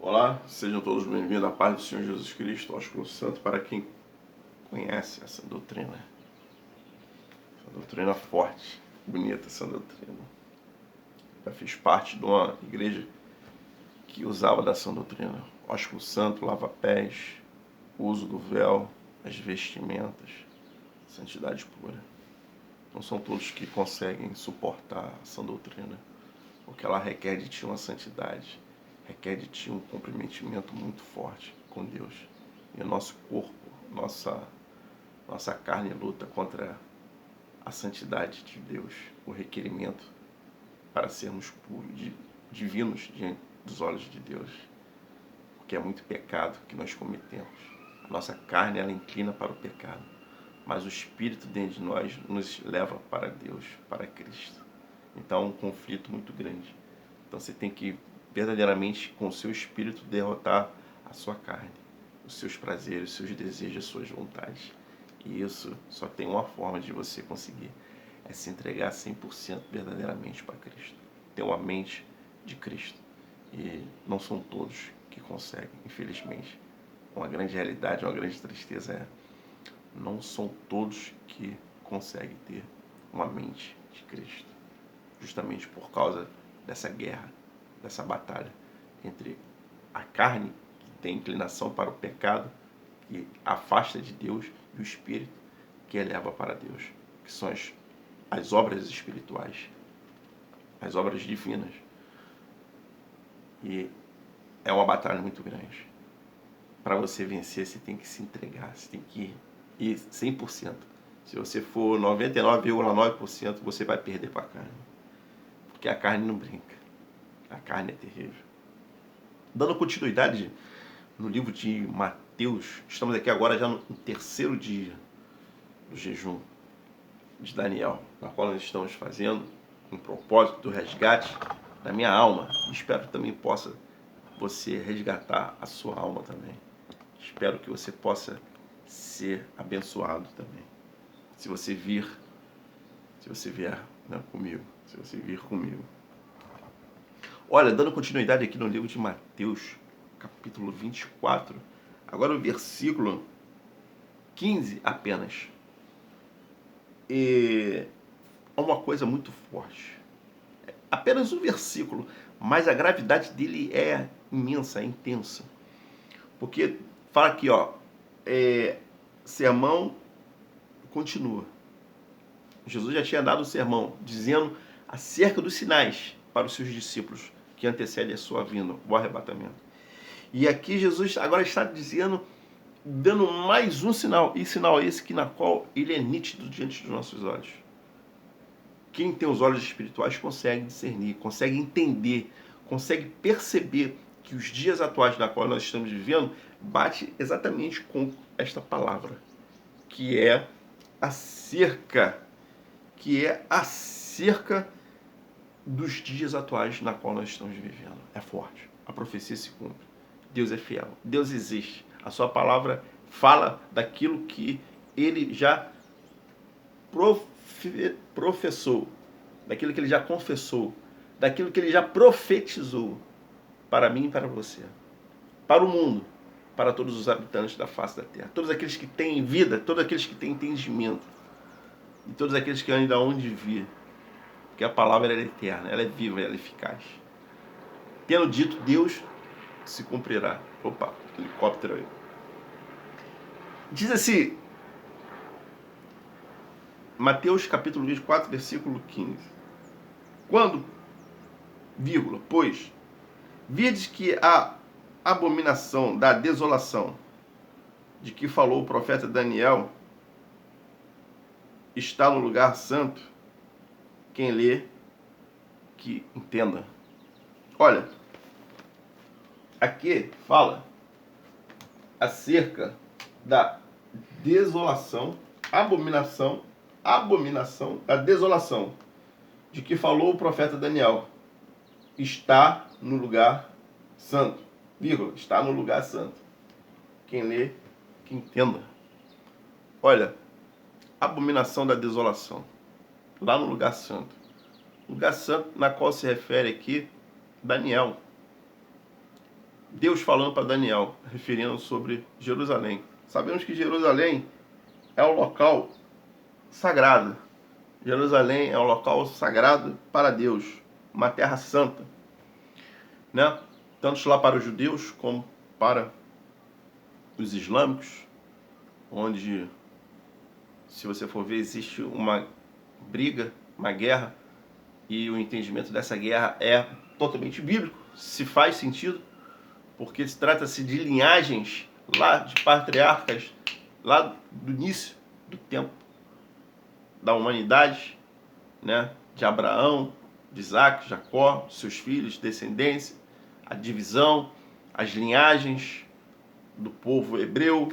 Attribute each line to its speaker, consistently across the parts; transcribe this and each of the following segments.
Speaker 1: Olá, sejam todos bem-vindos à paz do Senhor Jesus Cristo, Ósculo Santo, para quem conhece essa doutrina. Essa doutrina forte, bonita essa doutrina. Já fiz parte de uma igreja que usava dessa doutrina. Ósculo Santo, lava-pés, uso do véu, as vestimentas, santidade pura. Não são todos que conseguem suportar essa doutrina, porque ela requer de ti uma santidade, requer de ti um comprometimento muito forte com Deus. E o nosso corpo, nossa carne luta contra a santidade de Deus, o requerimento para sermos puros, divinos diante dos olhos de Deus, porque é muito pecado que nós cometemos. A nossa carne, ela inclina para o pecado, mas o Espírito dentro de nós nos leva para Deus, para Cristo. Então é um conflito muito grande. Então você tem que verdadeiramente, com o seu espírito, derrotar a sua carne, os seus prazeres, os seus desejos, as suas vontades. E isso só tem uma forma de você conseguir, é se entregar 100% verdadeiramente para Cristo. Ter uma mente de Cristo. E não são todos que conseguem, infelizmente. Uma grande realidade, uma grande tristeza é, não são todos que conseguem ter uma mente de Cristo. Justamente por causa dessa guerra, dessa batalha entre a carne, que tem inclinação para o pecado, que afasta de Deus, e o Espírito, que eleva para Deus, que são as obras espirituais, as obras divinas. E é uma batalha muito grande. Para você vencer, você tem que se entregar, você tem que ir 100%. Se você for 99,9%, você vai perder para a carne. Porque a carne não brinca. A carne é terrível. Dando continuidade no livro de Mateus, estamos aqui agora já no terceiro dia do jejum de Daniel, na qual nós estamos fazendo um propósito do resgate da minha alma. Espero que também possa você resgatar a sua alma também. Espero que você possa ser abençoado também. Se você vier, né, comigo, se você vir comigo. Olha, dando continuidade aqui no livro de Mateus, capítulo 24, agora o versículo 15 apenas. E é uma coisa muito forte. Apenas um versículo, mas a gravidade dele é imensa, é intensa. Porque fala aqui, sermão continua. Jesus já tinha dado o sermão, dizendo acerca dos sinais para os seus discípulos que antecedem a sua vinda, o arrebatamento. E aqui Jesus agora está dizendo, dando mais um sinal, e sinal esse que na qual ele é nítido diante dos nossos olhos. Quem tem os olhos espirituais consegue discernir, consegue entender, consegue perceber que os dias atuais na qual nós estamos vivendo bate exatamente com esta palavra, que é acerca dos dias atuais na qual nós estamos vivendo. É forte. A profecia se cumpre. Deus é fiel. Deus existe. A sua palavra fala daquilo que ele já professou, daquilo que ele já confessou, daquilo que ele já profetizou para mim e para você, para o mundo, para todos os habitantes da face da terra, todos aqueles que têm vida, todos aqueles que têm entendimento e todos aqueles que ainda hão de vir. Porque a palavra é eterna, ela é viva, ela é eficaz. Tendo dito Deus, se cumprirá. Opa, helicóptero aí. Diz assim, Mateus capítulo 24, versículo 15. Quando, pois, virdes que a abominação da desolação, de que falou o profeta Daniel, está no lugar santo, quem lê, que entenda. Olha, aqui fala acerca da desolação, abominação da desolação, de que falou o profeta Daniel. Está no lugar santo, está no lugar santo. Quem lê, que entenda. Olha, abominação da desolação, lá no lugar santo. Lugar santo na qual se refere aqui Daniel. Deus falando para Daniel, referindo sobre Jerusalém. Sabemos que Jerusalém é o local sagrado. Jerusalém é um local sagrado para Deus, uma terra santa, né? Tanto lá para os judeus como para os islâmicos, onde, se você for ver, existe uma briga, uma guerra, e o entendimento dessa guerra é totalmente bíblico, se faz sentido, porque se trata-se de linhagens lá de patriarcas, lá do início do tempo da humanidade, né? De Abraão, de Isaac, Jacó, seus filhos, descendência, a divisão, as linhagens do povo hebreu,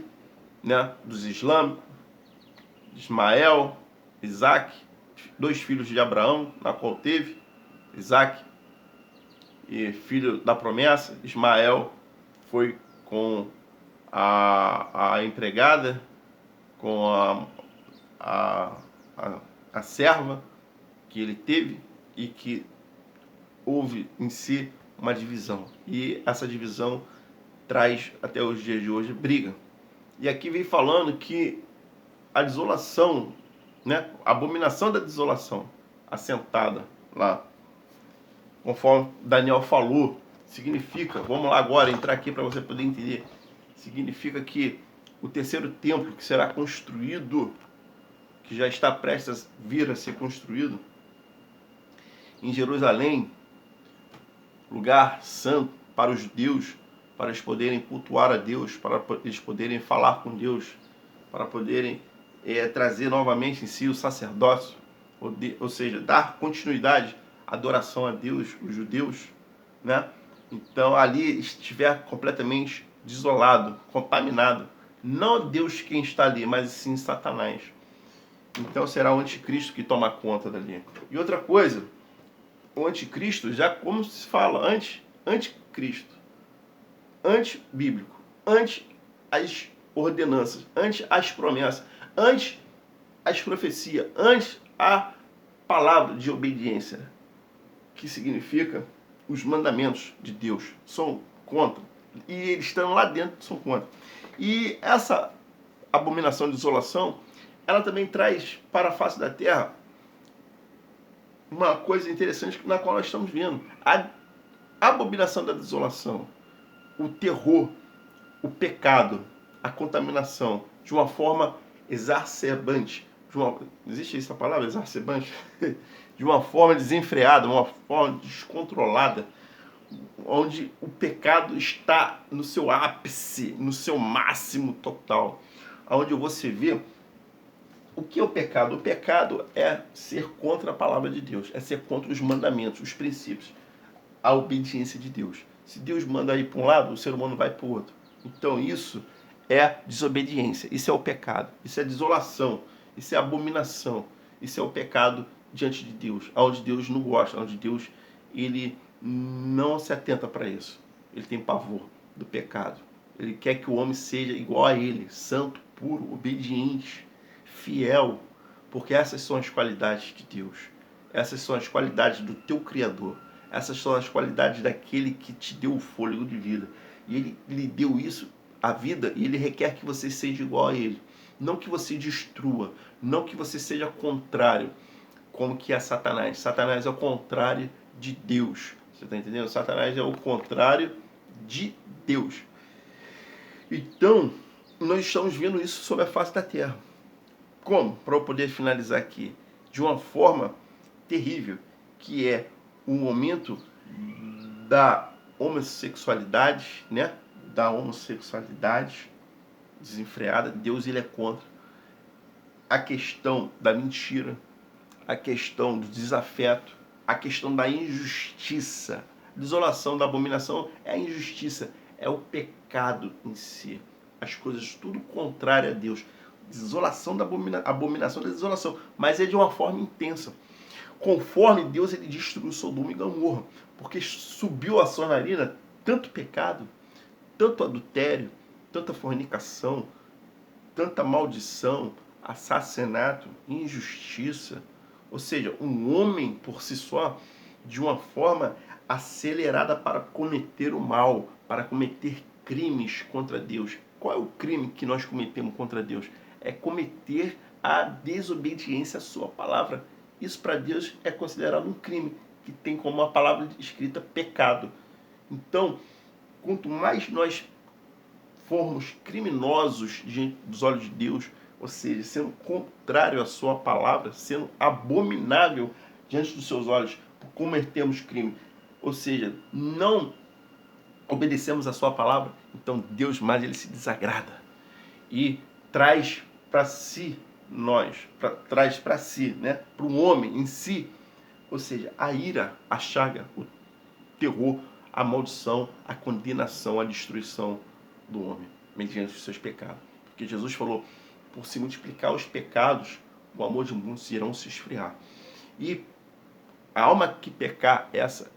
Speaker 1: né? Dos islâmicos, de Ismael, Isaac, 2 filhos de Abraão, na qual teve Isaac, e filho da promessa. Ismael foi com a empregada, com a serva que ele teve, e que houve em si uma divisão. E essa divisão traz até os dias de hoje briga. E aqui vem falando que a desolação, né, a abominação da desolação, assentada lá, conforme Daniel falou, significa, vamos lá agora entrar aqui para você poder entender, significa que o terceiro templo que será construído, que já está prestes a vir a ser construído em Jerusalém, lugar santo para os judeus, para eles poderem cultuar a Deus, para eles poderem falar com Deus, para poderem trazer novamente em si o sacerdócio, ou seja, dar continuidade à adoração a Deus, os judeus, né? Então ali estiver completamente desolado, contaminado, não Deus quem está ali, mas sim Satanás. Então será o anticristo que toma conta dali. E outra coisa, o anticristo, já como se fala, anticristo, antibíblico, anti as ordenanças, anti as promessas, anti as profecias, anti a palavra de obediência, que significa os mandamentos de Deus, são contra. E eles estão lá dentro, são contra. E essa abominação de desolação, ela também traz para a face da terra uma coisa interessante na qual nós estamos vendo. A abominação da desolação, o terror, o pecado, a contaminação, de uma forma exacerbante. Existe essa palavra, exacerbante? De uma forma desenfreada, uma forma descontrolada, onde o pecado está no seu ápice, no seu máximo total. Onde você vê o que é o pecado? O pecado é ser contra a palavra de Deus, é ser contra os mandamentos, os princípios, a obediência de Deus. Se Deus manda ir para um lado, o ser humano vai para o outro. Então isso é desobediência, isso é o pecado, isso é desolação, isso é abominação, isso é o pecado diante de Deus, onde Deus não gosta, onde Deus ele não se atenta para isso. Ele tem pavor do pecado. Ele quer que o homem seja igual a ele, santo, puro, obediente, fiel, porque essas são as qualidades de Deus. Essas são as qualidades do teu Criador. Essas são as qualidades daquele que te deu o fôlego de vida. E ele lhe deu isso, a vida, e ele requer que você seja igual a ele. Não que você destrua, não que você seja contrário, como que é Satanás. Satanás é o contrário de Deus. Você está entendendo? Satanás é o contrário de Deus. Então, nós estamos vendo isso sobre a face da terra. Como? Para eu poder finalizar aqui. De uma forma terrível, que é o momento da homossexualidade, né? Da homossexualidade desenfreada. Deus ele é contra. A questão da mentira, a questão do desafeto, a questão da injustiça. Desolação da abominação é a injustiça, é o pecado em si. As coisas tudo contrário a Deus. Desolação da abominação da desolação, mas é de uma forma intensa. Conforme Deus ele destruiu Sodoma e Gomorra, porque subiu a sua narina tanto pecado, tanto adultério, tanta fornicação, tanta maldição, assassinato, injustiça. Ou seja, um homem por si só, de uma forma acelerada para cometer o mal, para cometer crimes contra Deus. Qual é o crime que nós cometemos contra Deus? É cometer a desobediência à sua palavra. Isso para Deus é considerado um crime, que tem como a palavra escrita pecado. Então, quanto mais nós formos criminosos diante dos olhos de Deus, ou seja, sendo contrário à sua palavra, sendo abominável diante dos seus olhos, por cometermos crime, ou seja, não obedecemos a sua palavra, então Deus mais ele se desagrada e traz para si traz para si, né, para o homem em si, ou seja, a ira, a chaga, o terror, a maldição, a condenação, a destruição do homem, mediante os seus pecados. Porque Jesus falou, por se multiplicar os pecados, o amor de muitos irão se esfriar. E a alma que pecar,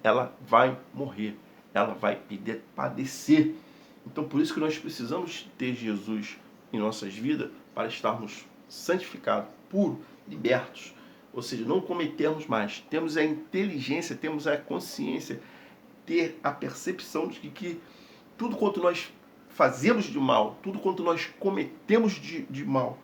Speaker 1: ela vai morrer, ela vai padecer. Então, por isso que nós precisamos ter Jesus em nossas vidas, para estarmos santificados, puros, libertos. Ou seja, não cometermos mais. Temos a inteligência, temos a consciência, ter a percepção de que tudo quanto nós fazemos de mal, tudo quanto nós cometemos de mal,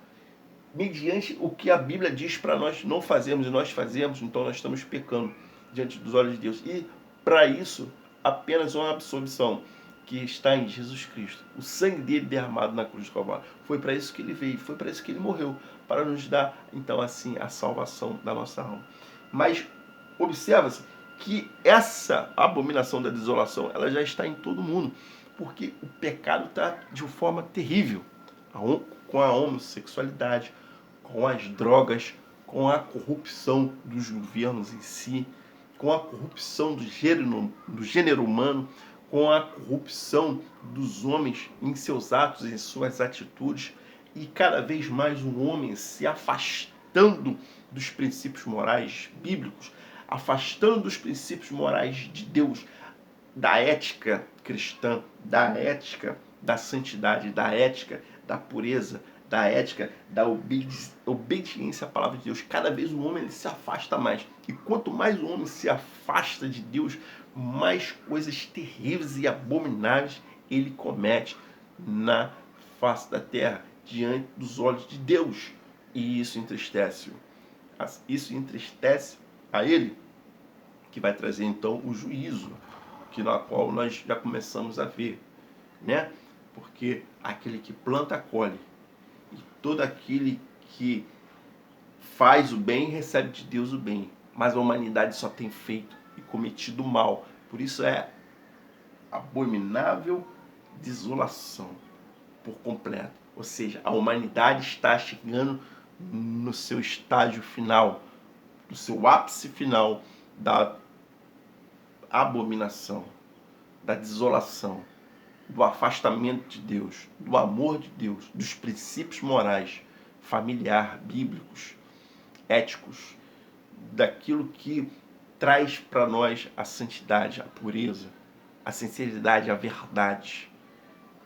Speaker 1: mediante o que a Bíblia diz para nós não fazermos e nós fazemos, então nós estamos pecando diante dos olhos de Deus. E para isso, apenas uma absolvição, que está em Jesus Cristo. O sangue dele derramado na cruz do Calvário. Foi para isso que ele veio, foi para isso que ele morreu, para nos dar, então, assim, a salvação da nossa alma. Mas observa-se que essa abominação da desolação, ela já está em todo mundo, porque o pecado está de uma forma terrível, com a homossexualidade, com as drogas, com a corrupção dos governos em si, com a corrupção do gênero humano, com a corrupção dos homens em seus atos, em suas atitudes, e cada vez mais o homem se afastando dos princípios morais bíblicos, afastando dos princípios morais de Deus, da ética cristã, da ética da santidade, da ética da pureza, da ética da obediência à palavra de Deus. Cada vez o homem ele se afasta mais. E quanto mais o homem se afasta de Deus, mais coisas terríveis e abomináveis ele comete na face da terra, diante dos olhos de Deus. E isso entristece-o. Isso entristece a ele, que vai trazer então o juízo, que na qual nós já começamos a ver, né? Porque aquele que planta, colhe. E todo aquele que faz o bem, recebe de Deus o bem. Mas a humanidade só tem feito e cometido mal. Por isso é abominável desolação por completo. Ou seja, a humanidade está chegando no seu estágio final, no seu ápice final da abominação, da desolação, do afastamento de Deus, do amor de Deus, dos princípios morais, familiar, bíblicos, éticos, daquilo que traz para nós a santidade, a pureza, a sinceridade, a verdade,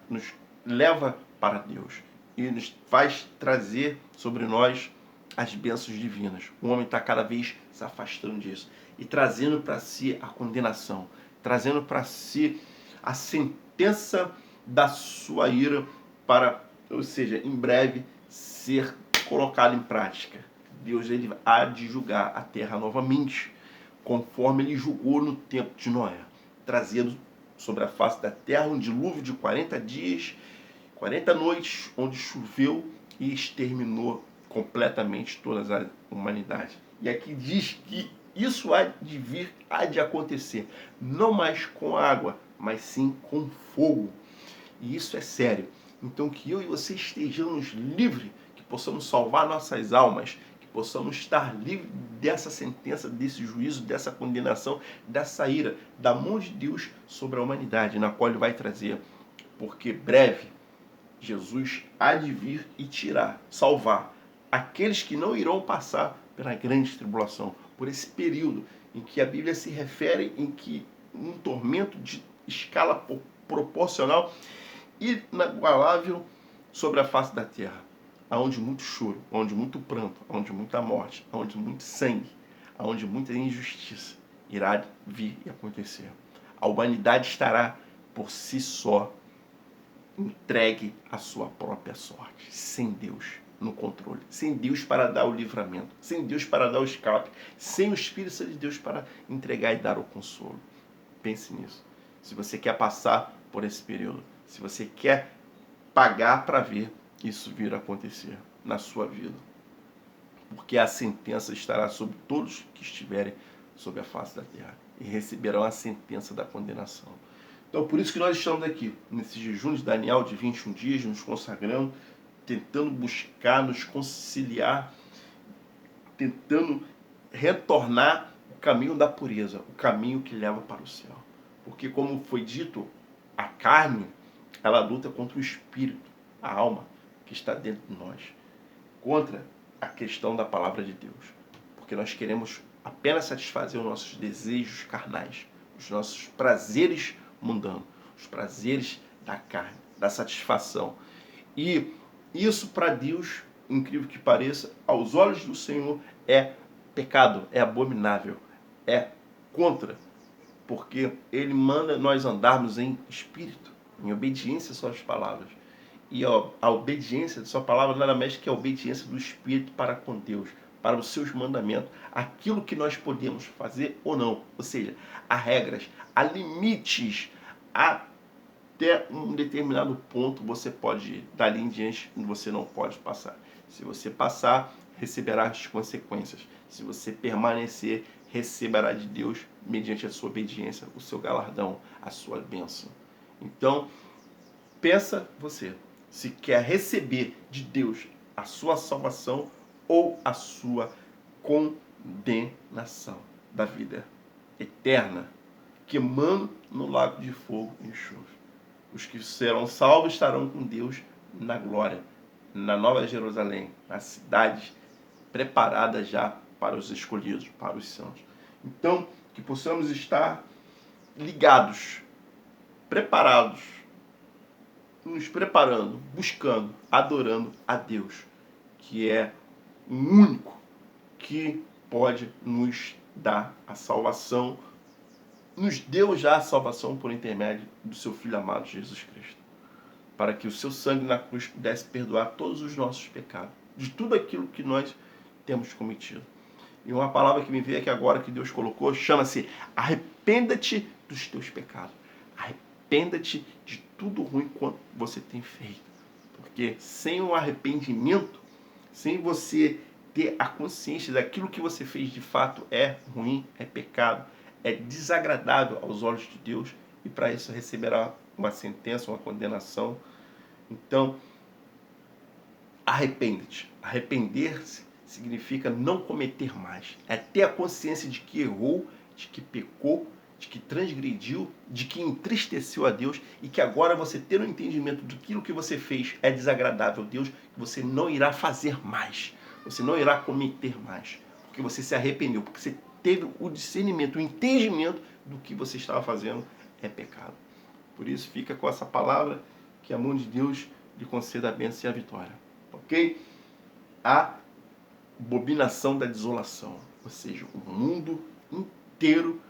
Speaker 1: nos leva para Deus e nos faz trazer sobre nós as bênçãos divinas. O homem está cada vez se afastando disso e trazendo para si a condenação, trazendo para si a sentença da sua ira para, ou seja, em breve ser colocado em prática. Deus ele há de julgar a terra novamente, conforme ele julgou no tempo de Noé, trazendo sobre a face da terra um dilúvio de 40 dias, 40 noites, onde choveu e exterminou completamente toda a humanidade. E aqui diz que isso há de vir, há de acontecer, não mais com água, mas sim com fogo. E isso é sério. Então que eu e você estejamos livres, que possamos salvar nossas almas, que possamos estar livres dessa sentença, desse juízo, dessa condenação, dessa ira, da mão de Deus sobre a humanidade, na qual ele vai trazer. Porque breve Jesus há de vir e tirar, salvar aqueles que não irão passar pela grande tribulação, por esse período em que a Bíblia se refere, em que um tormento de escala proporcional inigualável sobre a face da terra, aonde muito choro, onde muito pranto, onde muita morte, onde muito sangue, onde muita injustiça irá vir e acontecer. A humanidade estará por si só, entregue a sua própria sorte, sem Deus no controle, sem Deus para dar o livramento, sem Deus para dar o escape, sem o Espírito de Deus para entregar e dar o consolo. Pense nisso. Se você quer passar por esse período, se você quer pagar para ver isso vir a acontecer na sua vida, porque a sentença estará sobre todos que estiverem sobre a face da terra e receberão a sentença da condenação. Então, por isso que nós estamos aqui, nesse jejum de Daniel de 21 dias, nos consagrando, tentando buscar, nos conciliar, tentando retornar o caminho da pureza, o caminho que leva para o céu. Porque, como foi dito, a carne, ela luta contra o espírito, a alma que está dentro de nós, contra a questão da palavra de Deus. Porque nós queremos apenas satisfazer os nossos desejos carnais, os nossos prazeres mundanos, os prazeres da carne, da satisfação. E isso para Deus, incrível que pareça, aos olhos do Senhor é pecado, é abominável, é contra, porque Ele manda nós andarmos em espírito, em obediência às suas palavras. E a obediência de sua palavra nada mais que a obediência do Espírito para com Deus, para os seus mandamentos, aquilo que nós podemos fazer ou não. Ou seja, há regras, há limites, até um determinado ponto você pode ir, dali em diante você não pode passar. Se você passar, receberá as consequências. Se você permanecer, receberá de Deus, mediante a sua obediência, o seu galardão, a sua bênção. Então, pensa você, se quer receber de Deus a sua salvação ou a sua condenação da vida eterna, queimando no lago de fogo e enxofre. Os que serão salvos estarão com Deus na glória, na Nova Jerusalém, na cidade preparada já para os escolhidos, para os santos. Então, que possamos estar ligados, preparados, nos preparando, buscando, adorando a Deus, que é o único que pode nos dar a salvação, nos deu já a salvação por intermédio do seu Filho amado Jesus Cristo, para que o seu sangue na cruz pudesse perdoar todos os nossos pecados, de tudo aquilo que nós temos cometido. E uma palavra que me veio aqui agora, que Deus colocou, chama-se: arrependa-te dos teus pecados. Arrependa-te de tudo ruim quanto você tem feito. Porque sem o arrependimento, sem você ter a consciência daquilo que você fez de fato é ruim, é pecado, é desagradável aos olhos de Deus, e para isso receberá uma sentença, uma condenação. Então, arrepende-te. Arrepender-se significa não cometer mais. É ter a consciência de que errou, de que pecou, de que transgrediu, de que entristeceu a Deus, e que agora você ter um entendimento do que você fez é desagradável a Deus, que você não irá fazer mais. Você não irá cometer mais. Porque você se arrependeu, porque você teve o discernimento, o entendimento do que você estava fazendo é pecado. Por isso, fica com essa palavra, que a mão de Deus lhe conceda a bênção e a vitória. Ok? A abominação da desolação, ou seja, o mundo inteiro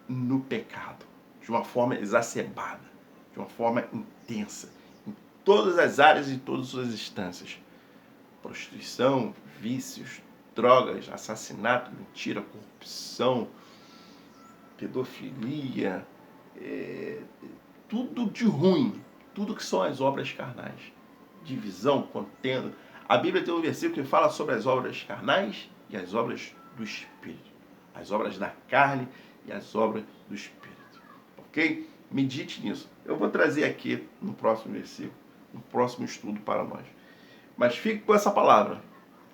Speaker 1: no pecado, de uma forma exacerbada, de uma forma intensa, em todas as áreas e todas as instâncias. Prostituição, vícios, drogas, assassinato, mentira, corrupção, pedofilia, tudo de ruim, tudo que são as obras carnais. Divisão, contenda. A Bíblia tem um versículo que fala sobre as obras carnais e as obras do Espírito. As obras da carne e as obras do Espírito. Ok? Medite nisso. Eu vou trazer aqui no próximo versículo, no próximo estudo para nós. Mas fique com essa palavra.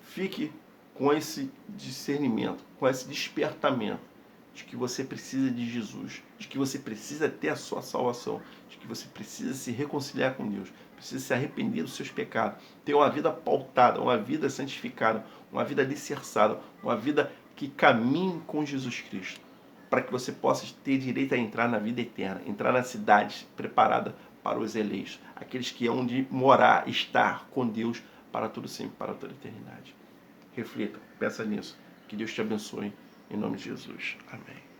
Speaker 1: Fique com esse discernimento, com esse despertamento de que você precisa de Jesus, de que você precisa ter a sua salvação, de que você precisa se reconciliar com Deus, precisa se arrepender dos seus pecados, ter uma vida pautada, uma vida santificada, uma vida alicerçada, uma vida que caminhe com Jesus Cristo, para que você possa ter direito a entrar na vida eterna, entrar na cidade preparada para os eleitos, aqueles que hão de morar, estar com Deus para todo sempre, para toda a eternidade. Reflita, pensa nisso. Que Deus te abençoe, em nome de Jesus. Amém.